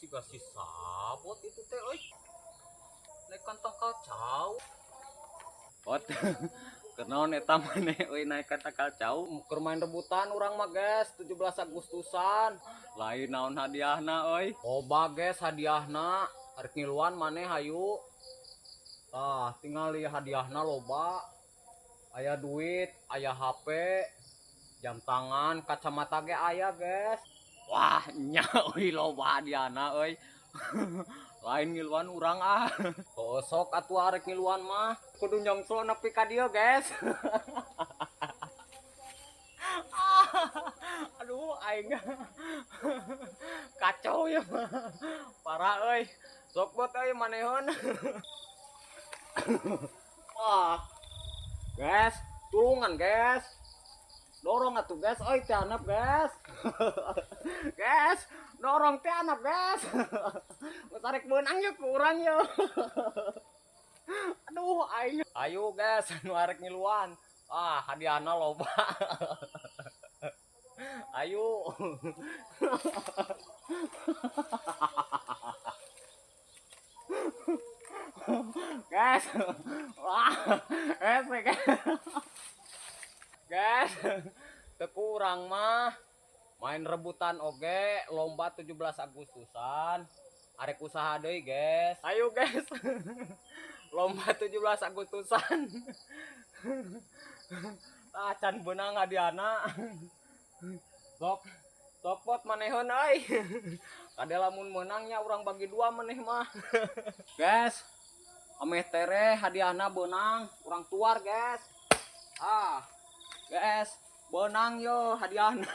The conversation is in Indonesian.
juga si sabot itu teh euy. Naik kantong kacau. Pot. Kenaon eta maneh euy naik kata kacau. Keur main rebutan urang mah guys 17 Agustusan. Lain naon hadiahna euy. Loba guys hadiahna. Arek ngiluan maneh hayu. Tah tinggal lihat hadiahna loba. Aya duit, aya HP, jam tangan, kacamata ge aya guys. Wah, nya euy loba hadiahna euy. Lain ngiluan urang ah. Oh, sok atuh arek ngiluan mah kudu nyongslo nepi ka dieu guys. Aduh aing kacau ya parah euy. Sok bot euy manehon. Wah. Guys, tulungan guys. Dorong atuh guys, oi teh hanap guys. Guys, dorong teh hanap guys. Geus arek beunang yeuh ku urang yeuh. Aduh aing. Ayo guys, anu arek ngiluan. Ah, hadiahna loba. Ayo. Guys. Wah, guys. Guys, teu kurang mah main rebutan oge lomba 17 Agustusan. Arek usaha deui, guys. Ayo, guys. Lomba 17 Agustusan. Ah, can beunang hadiahna. Sok pot manehon euy. Kade lamun meunangnya urang bagi dua maneh mah. Guys, ameh tere hadiahna beunang urang tuar, guys. Ah. Guys, benang yo hadiahna.